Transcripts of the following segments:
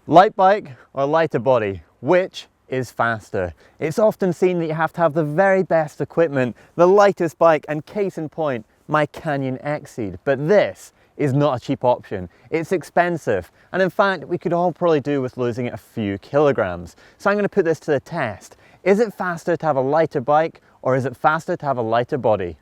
Light bike or lighter body, which is faster? It's often seen that you have to have the very best equipment, the lightest bike, and case in point, my Canyon Exceed. But this is not a cheap option. It's expensive, and in fact we could all probably do with losing a few kilograms. So I'm going to put this to the test. Is it faster to have a lighter bike, or is it faster to have a lighter body?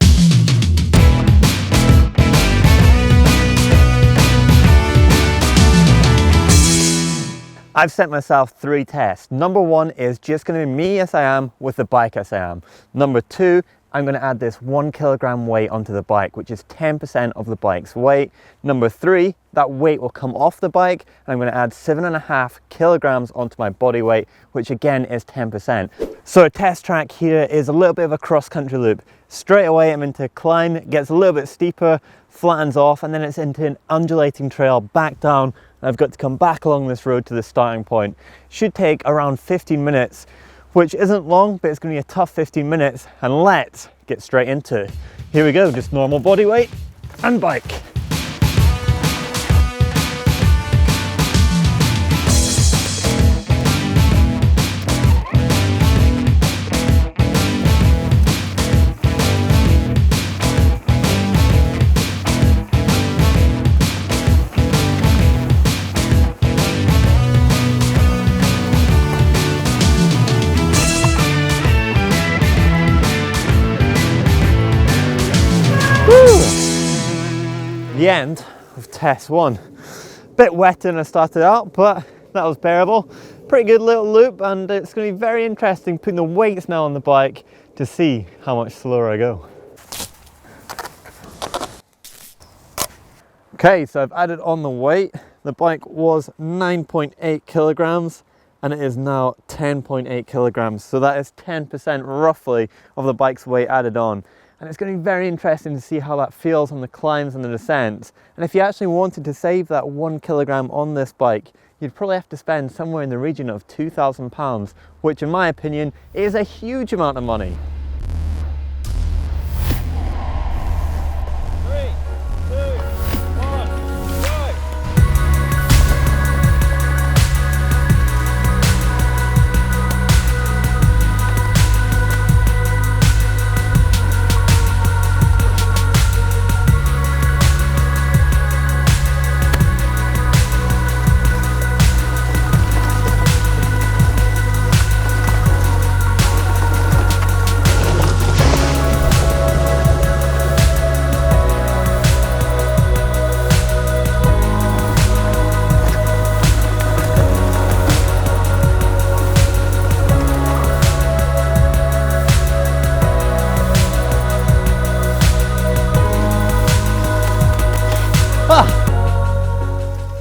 I've set myself 3 tests. Number 1 is just going to be me as I am with the bike as I am. Number 2, I'm going to add this 1 kilogram weight onto the bike, which is 10% of the bike's weight. Number 3, that weight will come off the bike, and I'm going to add 7.5 kilograms onto my body weight, which again is 10%. So a test track here is a little bit of a cross-country loop. Straight away I'm into a climb, it gets a little bit steeper, flattens off, and then it's into an undulating trail back down. I've got to come back along this road to the starting point. Should take around 15 minutes, which isn't long, but it's going to be a tough 15 minutes, and let's get straight into it. Here we go, just normal body weight and bike. The end of test 1. Bit wetter than I started out, but that was bearable. Pretty good little loop, and it's going to be very interesting putting the weights now on the bike to see how much slower I go. Okay, so I've added on the weight. The bike was 9.8 kilograms and it is now 10.8 kilograms. So that is 10% roughly of the bike's weight added on. And it's going to be very interesting to see how that feels on the climbs and the descents. And if you actually wanted to save that 1 kilogram on this bike, you'd probably have to spend somewhere in the region of £2,000, which in my opinion is a huge amount of money. 3, 2, 1, go!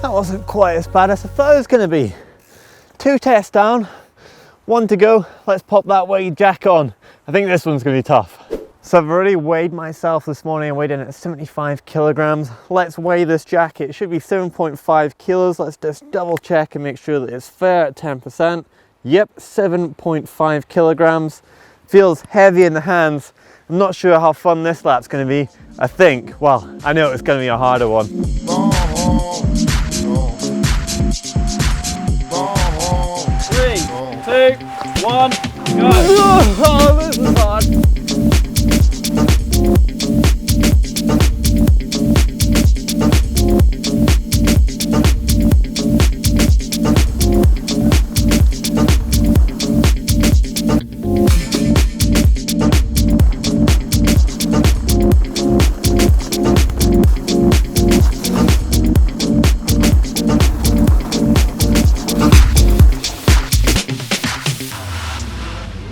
That wasn't quite as bad as I thought it was going to be. 2 tests down, 1 to go. Let's pop that weight jack on. I think this one's going to be tough. So I've already weighed myself this morning. I weighed in at 75 kilograms. Let's weigh this jacket. It should be 7.5 kilos. Let's just double check and make sure that it's fair at 10%. Yep, 7.5 kilograms. Feels heavy in the hands. I'm not sure how fun this lap's going to be. I think, well, I know it's going to be a harder one. 3, 2, 1, go! Oh, this is hard.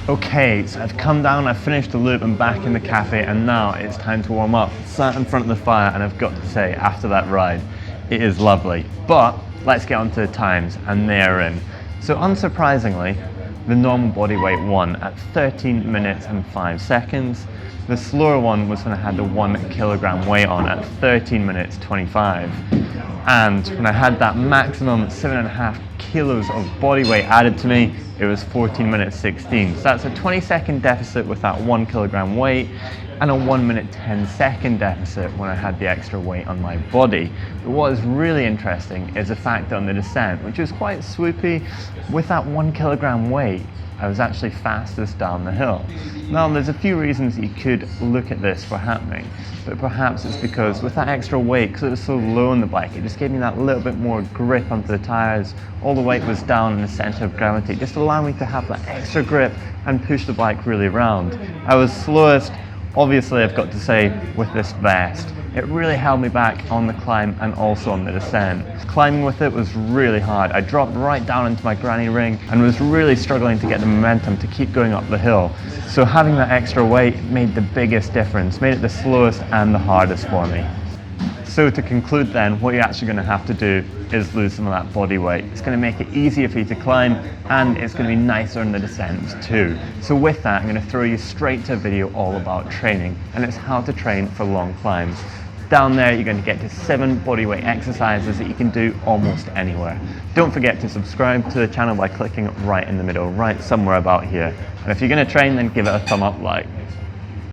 Okay, so I've come down, I've finished the loop, I'm back in the cafe, and now it's time to warm up. Sat in front of the fire, and I've got to say, after that ride, it is lovely. But let's get on to the times, and they're in. So unsurprisingly, the normal body weight won at 13 minutes and 5 seconds. The slower one was when I had the 1 kilogram weight on at 13 minutes 25. And when I had that maximum 7.5 kilos of body weight added to me, it was 14 minutes 16. So that's a 20-second deficit with that 1 kilogram weight. and a 1 minute 10-second deficit when I had the extra weight on my body. But what is really interesting is the fact that on the descent, which was quite swoopy, with that 1 kilogram weight, I was actually fastest down the hill. Now there's a few reasons you could look at this for happening, but perhaps it's because with that extra weight, because it was so low on the bike, it just gave me that little bit more grip onto the tires. All the weight was down in the center of gravity, just allowing me to have that extra grip and push the bike really round. I was slowest, obviously I've got to say, with this vest. It really held me back on the climb and also on the descent. Climbing with it was really hard. I dropped right down into my granny ring and was really struggling to get the momentum to keep going up the hill. So having that extra weight made the biggest difference, made it the slowest and the hardest for me. So to conclude then, what you're actually going to have to do is lose some of that body weight. It's going to make it easier for you to climb, and it's going to be nicer in the descents too. So with that, I'm going to throw you straight to a video all about training, and it's how to train for long climbs. Down there, you're going to get to 7 bodyweight exercises that you can do almost anywhere. Don't forget to subscribe to the channel by clicking right in the middle, right somewhere about here. And if you're going to train, then give it a thumb up like.